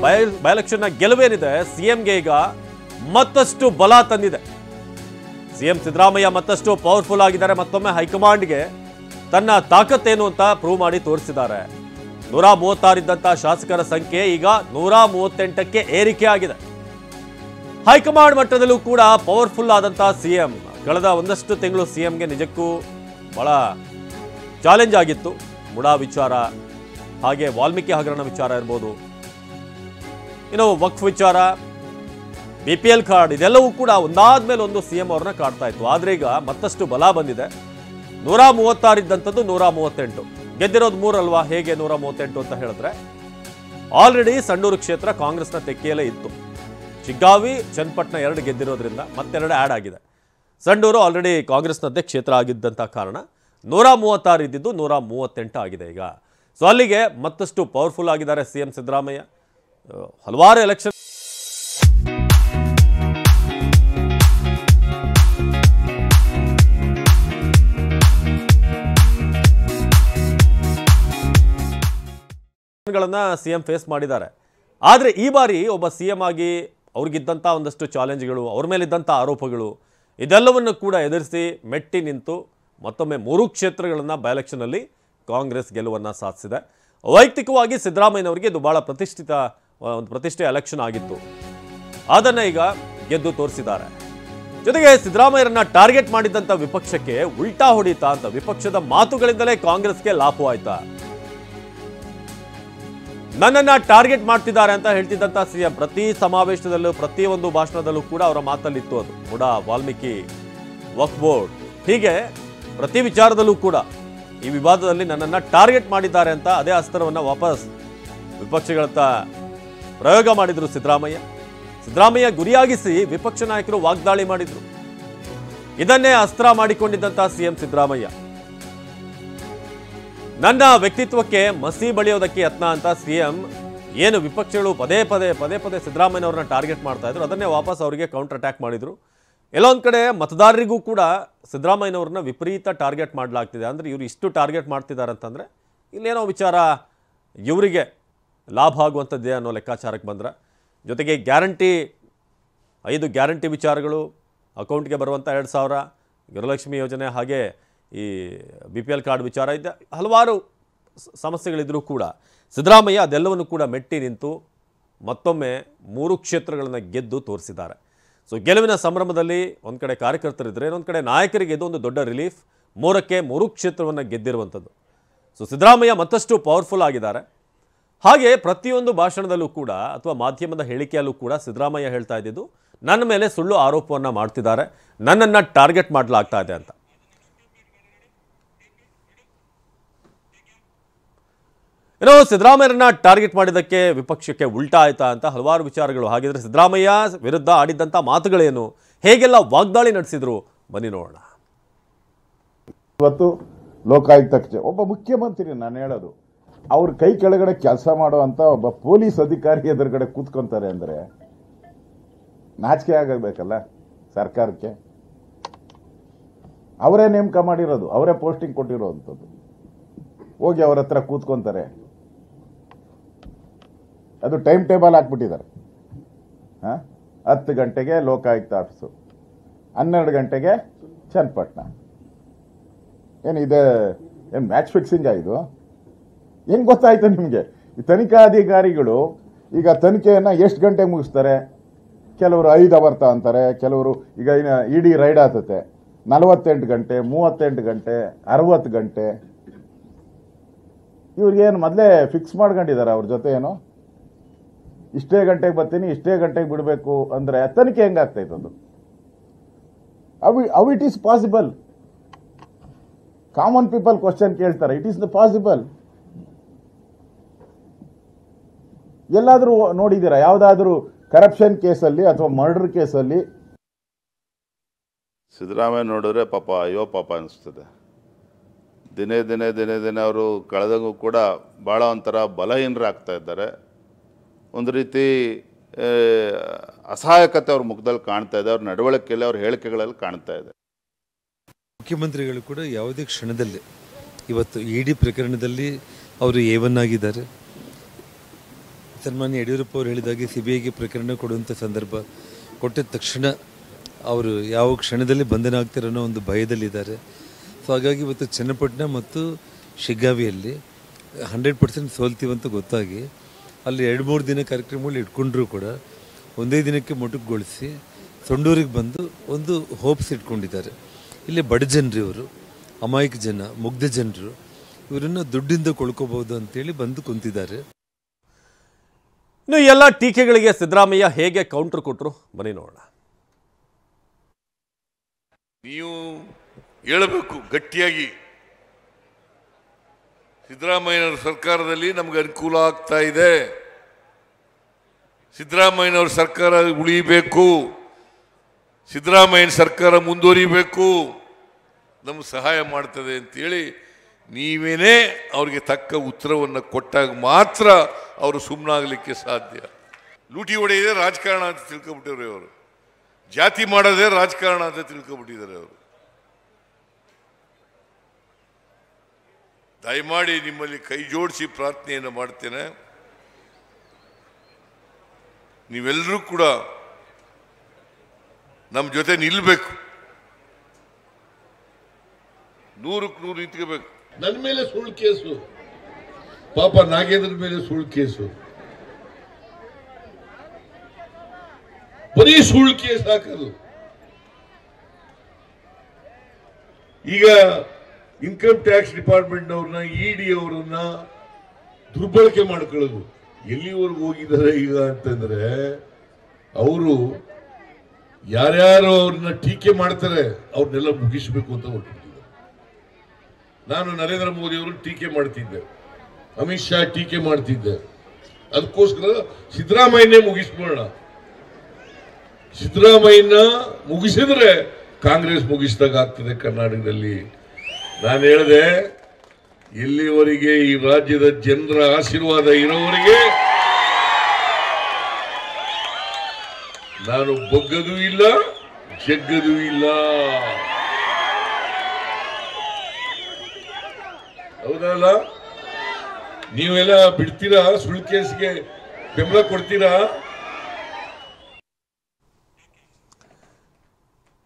By ಎಲೆಕ್ಷನ್ನ ಗೆಲುವೇನಿದೆ ಸಿಎಂಗೆ ಈಗ ಮತ್ತಷ್ಟು ಬಲ ತಂದಿದೆ. ಸಿಎಂ ಸಿದ್ದರಾಮಯ್ಯ ಮತ್ತಷ್ಟು ಪವರ್ಫುಲ್ ಆಗಿದ್ದಾರೆ. ಮತ್ತೊಮ್ಮೆ ಹೈಕಮಾಂಡ್ಗೆ ತನ್ನ ತಾಕತ್ತೇನು ಅಂತ ಪ್ರೂವ್ ಮಾಡಿ ತೋರಿಸಿದ್ದಾರೆ. 136 ಇದ್ದಂತಹ ಶಾಸಕರ ಸಂಖ್ಯೆ ಈಗ 138ಕ್ಕೆ ಏರಿಕೆ ಆಗಿದೆ. ಹೈಕಮಾಂಡ್ ಮಟ್ಟದಲ್ಲೂ ಕೂಡ ಪವರ್ಫುಲ್ ಆದಂತಹ ಸಿಎಂ. ಕಳೆದ ಒಂದಷ್ಟು ತಿಂಗಳು ಸಿಎಂಗೆ ನಿಜಕ್ಕೂ ಬಹಳ ಚಾಲೆಂಜ್ ಆಗಿತ್ತು. ಮುಡಾ ವಿಚಾರ, ಹಾಗೆ ವಾಲ್ಮೀಕಿ ಹಗರಣ ವಿಚಾರ ಇರ್ಬೋದು, ಇನ್ನು ವಕ್ಫ್ ವಿಚಾರ, BPL ಕಾರ್ಡ್, ಇದೆಲ್ಲವೂ ಕೂಡ ಒಂದಾದ್ಮೇಲೆ ಒಂದು ಸಿಎಂ ಅವ್ರನ್ನ ಕಾಡ್ತಾ ಇತ್ತು. ಆದ್ರೆ ಈಗ ಮತ್ತಷ್ಟು ಬಲ ಬಂದಿದೆ. 136 ಇದ್ದಂಥದ್ದು 138. ಗೆದ್ದಿರೋದು 3 ಅಲ್ವಾ, ಹೇಗೆ 138 ಅಂತ ಹೇಳಿದ್ರೆ ಆಲ್ರೆಡಿ ಸಂಡೂರು ಕ್ಷೇತ್ರ ಕಾಂಗ್ರೆಸ್ನ ತೆಕ್ಕೆಯಲ್ಲೇ ಇತ್ತು. ಶಿಗ್ಗಾವಿ, ಚನ್ನಪಟ್ಟಣ 2 ಗೆದ್ದಿರೋದ್ರಿಂದ ಮತ್ತೆರಡು ಆ್ಯಡ್ ಆಗಿದೆ. ಸಂಡೂರು ಆಲ್ರೆಡಿ ಕಾಂಗ್ರೆಸ್ನದ್ದೇ ಕ್ಷೇತ್ರ ಆಗಿದ್ದಂಥ ಕಾರಣ 136 ಇದ್ದಿದ್ದು 138 ಆಗಿದೆ ಈಗ. ಸೊ ಅಲ್ಲಿಗೆ ಮತ್ತಷ್ಟು ಪವರ್ಫುಲ್ ಆಗಿದ್ದಾರೆ ಸಿಎಂ ಸಿದ್ದರಾಮಯ್ಯ. ಹಲವಾರು ಎಲೆಕ್ಷನ್ ಗಳನ್ನ ಸಿಎಂ ಫೇಸ್ ಮಾಡಿದ್ದಾರೆ. ಆದರೆ ಈ ಬಾರಿ ಒಬ್ಬ ಸಿಎಂ ಆಗಿ ಅವ್ರಿಗಿದ್ದಂಥ ಒಂದಷ್ಟು ಚಾಲೆಂಜ್ಗಳು, ಅವ್ರ ಮೇಲಿದ್ದಂಥ ಆರೋಪಗಳು, ಇದೆಲ್ಲವನ್ನು ಕೂಡ ಎದುರಿಸಿ ಮೆಟ್ಟಿ ನಿಂತು ಮತ್ತೊಮ್ಮೆ 3 ಕ್ಷೇತ್ರಗಳನ್ನು ಬೈ ಎಲೆಕ್ಷನಲ್ಲಿ ಕಾಂಗ್ರೆಸ್ ಗೆಲುವನ್ನು ಸಾಧಿಸಿದೆ. ವೈಯಕ್ತಿಕವಾಗಿ ಸಿದ್ದರಾಮಯ್ಯನವರಿಗೆ ಇದು ಬಹಳ ಪ್ರತಿಷ್ಠೆ ಎಲೆಕ್ಷನ್ ಆಗಿತ್ತು. ಅದನ್ನು ಈಗ ಗೆದ್ದು ತೋರಿಸಿದ್ದಾರೆ. ಜೊತೆಗೆ ಸಿದ್ದರಾಮಯ್ಯರನ್ನ ಟಾರ್ಗೆಟ್ ಮಾಡಿದ್ದಂಥ ವಿಪಕ್ಷಕ್ಕೆ ಉಲ್ಟಾ ಹೊಡಿತಾ ಅಂತ ವಿಪಕ್ಷದ ಮಾತುಗಳಿಂದಲೇ ಕಾಂಗ್ರೆಸ್ಗೆ ಲಾಭವಾಯ್ತಾ. ನನ್ನನ್ನ ಟಾರ್ಗೆಟ್ ಮಾಡ್ತಿದ್ದಾರೆ ಅಂತ ಹೇಳ್ತಿದ್ದಂಥ ಸಿಎಂ ಪ್ರತಿ ಸಮಾವೇಶದಲ್ಲೂ, ಪ್ರತಿಯೊಂದು ಭಾಷಣದಲ್ಲೂ ಕೂಡ ಅವರ ಮಾತಲ್ಲಿತ್ತು ಅದು. ಮುಡಾ, ವಾಲ್ಮೀಕಿ, ವಕ್ಫ್ ಬೋರ್ಡ್, ಹೀಗೆ ಪ್ರತಿ ವಿಚಾರದಲ್ಲೂ ಕೂಡ ಈ ವಿವಾದದಲ್ಲಿ ನನ್ನನ್ನು ಟಾರ್ಗೆಟ್ ಮಾಡಿದ್ದಾರೆ ಅಂತ ಅದೇ ಅಸ್ತ್ರವನ್ನು ವಾಪಸ್ ವಿಪಕ್ಷಗಳತ್ತ ಪ್ರಯೋಗ ಮಾಡಿದ್ರು ಸಿದ್ದರಾಮಯ್ಯ ಗುರಿಯಾಗಿಸಿ ವಿಪಕ್ಷ ನಾಯಕರು ವಾಗ್ದಾಳಿ ಮಾಡಿದ್ರು. ಇದನ್ನೇ ಅಸ್ತ್ರ ಮಾಡಿಕೊಂಡಿದ್ದಂಥ ಸಿಎಂ ಸಿದ್ದರಾಮಯ್ಯ. ನನ್ನ ವ್ಯಕ್ತಿತ್ವಕ್ಕೆ ಮಸಿ ಬಳಿಯೋದಕ್ಕೆ ಯತ್ನ ಅಂತ ಸಿಎಂ ಏನು ವಿಪಕ್ಷಗಳು ಪದೇ ಪದೇ ಸಿದ್ದರಾಮಯ್ಯನವ್ರನ್ನ ಟಾರ್ಗೆಟ್ ಮಾಡ್ತಾ ಇದ್ರು, ಅದನ್ನೇ ವಾಪಸ್ ಅವರಿಗೆ ಕೌಂಟರ್ ಅಟ್ಯಾಕ್ ಮಾಡಿದ್ರು. ಎಲ್ಲೊಂದು ಕಡೆ ಮತದಾರರಿಗೂ ಕೂಡ ಸಿದ್ದರಾಮಯ್ಯನವ್ರನ್ನ ವಿಪರೀತ ಟಾರ್ಗೆಟ್ ಮಾಡಲಾಗ್ತಿದೆ. ಅಂದರೆ ಇವರು ಇಷ್ಟು ಟಾರ್ಗೆಟ್ ಮಾಡ್ತಿದ್ದಾರೆ ಅಂತಂದರೆ ಇಲ್ಲೇನೋ ವಿಚಾರ ಇವರಿಗೆ ಲಾಭ ಆಗುವಂಥದ್ದೇ ಅನ್ನೋ ಲೆಕ್ಕಾಚಾರಕ್ಕೆ ಬಂದ್ರೆ. ಜೊತೆಗೆ 5 ಗ್ಯಾರಂಟಿ ವಿಚಾರಗಳು, ಅಕೌಂಟ್ಗೆ ಬರುವಂಥ 2,000, ಗೃಹಲಕ್ಷ್ಮಿ ಯೋಜನೆ, ಹಾಗೆ ಈ BPL ಕಾರ್ಡ್ ವಿಚಾರ ಇದೆ, ಹಲವಾರು ಸಮಸ್ಯೆಗಳಿದ್ರೂ ಕೂಡ ಸಿದ್ದರಾಮಯ್ಯ ಅದೆಲ್ಲವನ್ನು ಕೂಡ ಮೆಟ್ಟಿ ನಿಂತು ಮತ್ತೊಮ್ಮೆ 3 ಕ್ಷೇತ್ರಗಳನ್ನು ಗೆದ್ದು ತೋರಿಸಿದ್ದಾರೆ. ಸೊ ಗೆಲುವಿನ ಸಂಭ್ರಮದಲ್ಲಿ ಒಂದು ಕಡೆ ಕಾರ್ಯಕರ್ತರಿದ್ದರೆ, ಇನ್ನೊಂದು ಕಡೆ ನಾಯಕರಿಗೆ ಇದೊಂದು ದೊಡ್ಡ ರಿಲೀಫ್. 3ಕ್ಕೆ 3 ಕ್ಷೇತ್ರವನ್ನು ಗೆದ್ದಿರುವಂಥದ್ದು. ಸೊ ಸಿದ್ದರಾಮಯ್ಯ ಮತ್ತಷ್ಟು ಪವರ್ಫುಲ್ ಆಗಿದ್ದಾರೆ. ಹಾಗೆ ಪ್ರತಿಯೊಂದು ಭಾಷಣದಲ್ಲೂ ಕೂಡ ಅಥವಾ ಮಾಧ್ಯಮದ ಹೇಳಿಕೆಯಲ್ಲೂ ಕೂಡ ಸಿದ್ದರಾಮಯ್ಯ ಹೇಳ್ತಾ ಇದ್ದಿದ್ದು, ನನ್ನ ಮೇಲೆ ಸುಳ್ಳು ಆರೋಪವನ್ನು ಮಾಡ್ತಿದ್ದಾರೆ, ನನ್ನನ್ನು ಟಾರ್ಗೆಟ್ ಮಾಡಲಾಗ್ತಾ ಇದೆ ಅಂತ. ಏನೋ ಸಿದ್ದರಾಮಯ್ಯರನ್ನ ಟಾರ್ಗೆಟ್ ಮಾಡಿದ್ದಕ್ಕೆ ವಿಪಕ್ಷಕ್ಕೆ ಉಲ್ಟಾ ಆಯ್ತಾ ಅಂತ ಹಲವಾರು ವಿಚಾರಗಳು. ಹಾಗಿದ್ರೆ ಸಿದ್ದರಾಮಯ್ಯ ವಿರುದ್ಧ ಆಡಿದ್ದಂಥ ಮಾತುಗಳೇನು, ಹೇಗೆಲ್ಲ ವಾಗ್ದಾಳಿ ನಡೆಸಿದ್ರು, ಬನ್ನಿ ನೋಡೋಣ. ಇವತ್ತು ಲೋಕಾಯುಕ್ತಕ್ಕೆ ಒಬ್ಬ ಮುಖ್ಯಮಂತ್ರಿ, ನಾನು ಹೇಳೋದು, ಅವ್ರ ಕೈ ಕೆಳಗಡೆ ಕೆಲಸ ಮಾಡುವಂತ ಒಬ್ಬ ಪೊಲೀಸ್ ಅಧಿಕಾರಿ ಎದುರುಗಡೆ ಕೂತ್ಕೊಂತಾರೆ ಅಂದ್ರೆ ನಾಚಿಕೆ ಆಗಬೇಕಲ್ಲ ಸರ್ಕಾರಕ್ಕೆ. ಅವರೇ ನೇಮಕ ಮಾಡಿರೋದು, ಅವರೇ ಪೋಸ್ಟಿಂಗ್ ಕೊಟ್ಟಿರೋವಂಥದ್ದು. ಹೋಗಿ ಅವ್ರ ಹತ್ರ ಕೂತ್ಕೊಂತಾರೆ. ಅದು ಟೈಮ್ ಟೇಬಲ್ ಹಾಕ್ಬಿಟ್ಟಿದ್ದಾರೆ. 10 ಗಂಟೆಗೆ ಲೋಕಾಯುಕ್ತ ಆಫೀಸು, 12 ಗಂಟೆಗೆ ಚನ್ನಪಟ್ಟಣ. ಏನು ಮ್ಯಾಚ್ ಫಿಕ್ಸಿಂಗ್ ಇದು? ಹೆಂಗ್ ಗೊತ್ತಾಯ್ತು ನಿಮಗೆ? ಈ ತನಿಖಾಧಿಕಾರಿಗಳು ಈಗ ತನಿಖೆಯನ್ನ ಎಷ್ಟು ಗಂಟೆಗೆ ಮುಗಿಸ್ತಾರೆ? ಕೆಲವರು 5 ಅವರ್ ಅಂತಾರೆ, ಕೆಲವರು ಈಗ ಇಡೀ ರೈಡ್ ಆಗ್ತತೆ 48 ಗಂಟೆ, 38 ಗಂಟೆ, 60 ಗಂಟೆ. ಇವ್ರಿಗೇನು ಮೊದಲೇ ಫಿಕ್ಸ್ ಮಾಡ್ಕೊಂಡಿದ್ದಾರೆ ಅವ್ರ ಜೊತೆ ಏನು? ಇಷ್ಟೇ ಗಂಟೆಗೆ ಬರ್ತೀನಿ, ಇಷ್ಟೇ ಗಂಟೆಗೆ ಬಿಡಬೇಕು ಅಂದ್ರೆ ತನಿಖೆ ಹೆಂಗಾಗ್ತೈತದು? How it is possible? Common people question ಕೇಳ್ತಾರೆ. It is the possible? ಎಲ್ಲಾದ್ರೂ ನೋಡಿದ್ದೀರಾ ಯಾವ್ದಾದ್ರೂ ಕರಪ್ಷನ್ ಕೇಸಲ್ಲಿ ಅಥವಾ ಮರ್ಡರ್ ಕೇಸಲ್ಲಿ? ಸಿದ್ದರಾಮಯ್ಯ ನೋಡಿದ್ರೆ ಪಾಪ ಅಯ್ಯೋ ಪಾಪ ಅನಿಸ್ತದೆ. ದಿನೇ ದಿನೇ ಅವರು ಕಳೆದಂಗೂ ಕೂಡ ಭಾಳ ಒಂಥರ ಬಲಹೀನರಾಗ್ತಾ ಇದ್ದಾರೆ. ಒಂದು ರೀತಿ ಅಸಹಾಯಕತೆ ಅವ್ರ ಮುಖದಲ್ಲಿ ಕಾಣ್ತಾ ಇದೆ, ಅವ್ರ ನಡವಳಿಕೆಯಲ್ಲಿ, ಅವ್ರ ಹೇಳಿಕೆಗಳಲ್ಲಿ ಕಾಣ್ತಾ ಇದೆ. ಮುಖ್ಯಮಂತ್ರಿಗಳು ಕೂಡ ಯಾವುದೇ ಕ್ಷಣದಲ್ಲಿ ಇವತ್ತು ED ಪ್ರಕರಣದಲ್ಲಿ ಅವರು A1 ಆಗಿದ್ದಾರೆ. ಸನ್ಮಾನ್ಯ ಯಡಿಯೂರಪ್ಪ ಅವರು ಹೇಳಿದಾಗೆ CBIಗೆ ಪ್ರಕರಣ ಕೊಡುವಂಥ ಸಂದರ್ಭ ಕೊಟ್ಟಿದ ತಕ್ಷಣ ಅವರು ಯಾವ ಕ್ಷಣದಲ್ಲಿ ಬಂಧನ ಆಗ್ತಾರೆ ಅನ್ನೋ ಒಂದು ಭಯದಲ್ಲಿದ್ದಾರೆ. ಸೊ ಹಾಗಾಗಿ ಇವತ್ತು ಚನ್ನಪಟ್ಟಣ ಮತ್ತು ಶಿಗ್ಗಾವಿಯಲ್ಲಿ 100% ಸೋಲ್ತೀವಂತ ಗೊತ್ತಾಗಿ ಅಲ್ಲಿ 2-3 ದಿನ ಕಾರ್ಯಕ್ರಮಗಳು ಇಟ್ಕೊಂಡ್ರೂ ಕೂಡ ಒಂದೇ ದಿನಕ್ಕೆ ಮೊಟಕುಗೊಳಿಸಿ ಸೊಂಡೂರಿಗೆ ಬಂದು ಒಂದು ಹೋಪ್ಸ್ ಇಟ್ಕೊಂಡಿದ್ದಾರೆ. ಇಲ್ಲಿ ಬಡ ಜನರು, ಇವರು ಅಮಾಯಕ ಜನ, ಮುಗ್ಧ ಜನರು, ಇವರನ್ನು ದುಡ್ಡಿಂದ ಕೊಳ್ಕೋಬಹುದು ಅಂತೇಳಿ ಬಂದು ಕುಂತಿದ್ದಾರೆ. ಇನ್ನು ಎಲ್ಲ ಟೀಕೆಗಳಿಗೆ ಸಿದ್ದರಾಮಯ್ಯ ಹೇಗೆ ಕೌಂಟರ್ ಕೊಟ್ಟರು ಬನ್ನಿ ನೋಡೋಣ. ನೀವು ಹೇಳಬೇಕು ಗಟ್ಟಿಯಾಗಿ, ಸಿದ್ದರಾಮಯ್ಯನವರ ಸರ್ಕಾರದಲ್ಲಿ ನಮ್ಗೆ ಅನುಕೂಲ ಆಗ್ತಾ ಇದೆ, ಸಿದ್ದರಾಮಯ್ಯನವರ ಸರ್ಕಾರ ಉಳಿಬೇಕು, ಸಿದ್ದರಾಮಯ್ಯನ ಸರ್ಕಾರ ಮುಂದುವರಿಬೇಕು, ನಮ್ಗೆ ಸಹಾಯ ಮಾಡ್ತದೆ ಅಂತೇಳಿ ನೀವೇನೇ ಅವ್ರಿಗೆ ತಕ್ಕ ಉತ್ತರವನ್ನು ಕೊಟ್ಟಾಗ ಮಾತ್ರ ಅವರು ಸುಮ್ಮನಾಗಲಿಕ್ಕೆ ಸಾಧ್ಯ. ಲೂಟಿ ಹೊಡೆಯದೆ ರಾಜಕಾರಣ ಅಂತ ತಿಳ್ಕೊಬಿಟ್ಟಿವ್ರೆ ಅವರು, ಜಾತಿ ಮಾಡೋದೇ ರಾಜಕಾರಣ ಅಂತ ತಿಳ್ಕೊಬಿಟ್ಟಿದ್ದಾರೆ ಅವರು. ದಯಮಾಡಿ ನಿಮ್ಮಲ್ಲಿ ಕೈ ಜೋಡಿಸಿ ಪ್ರಾರ್ಥನೆಯನ್ನು ಮಾಡ್ತೇನೆ, ನೀವೆಲ್ಲರೂ ಕೂಡ ನಮ್ಮ ಜೊತೆ ನಿಲ್ಲಬೇಕು, 100ಕ್ಕೆ 100 ನಿಂತ್ಕೋಬೇಕು. ನನ್ನ ಮೇಲೆ ಸುಳ್ಳು ಕೇಸು, ಪಾಪ ನಾಗೇಂದ್ರ ಮೇಲೆ ಸುಳ್ಳು ಕೇಸು, ಬರೀ ಸುಳ್ಳು ಕೇಸ್ ಹಾಕೋದು. ಈಗ ಇನ್ಕಮ್ ಟ್ಯಾಕ್ಸ್ ಡಿಪಾರ್ಟ್ಮೆಂಟ್ನವ್ರನ್ನ, ED ಅವರನ್ನ ದುರ್ಬಳಕೆ ಮಾಡ್ಕೊಳ್ಳೋದು. ಎಲ್ಲಿವರೆಗೂ ಹೋಗಿದ್ದಾರೆ ಈಗ ಅಂತಂದ್ರೆ, ಅವರು ಯಾರ್ಯಾರು ಅವ್ರನ್ನ ಟೀಕೆ ಮಾಡ್ತಾರೆ ಅವ್ರನ್ನೆಲ್ಲ ಮುಗಿಸ್ಬೇಕು ಅಂತ ಹೊರಟಿದ್ದಾರೆ. ನಾನು ನರೇಂದ್ರ ಮೋದಿ ಅವರು ಟೀಕೆ ಮಾಡ್ತಿದ್ದೆ, ಅಮಿತ್ ಶಾ ಟೀಕೆ ಮಾಡ್ತಿದ್ದೆ, ಅದಕ್ಕೋಸ್ಕರ ಸಿದ್ದರಾಮಯ್ಯನೇ ಮುಗಿಸ್ಬೋಣ. ಸಿದ್ದರಾಮಯ್ಯನ ಮುಗಿಸಿದ್ರೆ ಕಾಂಗ್ರೆಸ್ ಮುಗಿಸಿದಾಗ ಆಗ್ತದೆ ಕರ್ನಾಟಕದಲ್ಲಿ. ನಾನು ಹೇಳಿದೆ, ಎಲ್ಲಿವರೆಗೆ ಈ ರಾಜ್ಯದ ಜನರ ಆಶೀರ್ವಾದ ಇರೋವರೆಗೆ ನಾನು ಬಗ್ಗದೂ ಇಲ್ಲ, ಜಗ್ಗದೂ ಇಲ್ಲ. ಹೌದಲ್ಲ? ನೀವೆಲ್ಲ ಬಿಡ್ತೀರಾ? ಸುಳ್ಳು ಕೇಸ್ಗೆ ಬೆಂಬಲ ಕೊಡ್ತೀರಾ?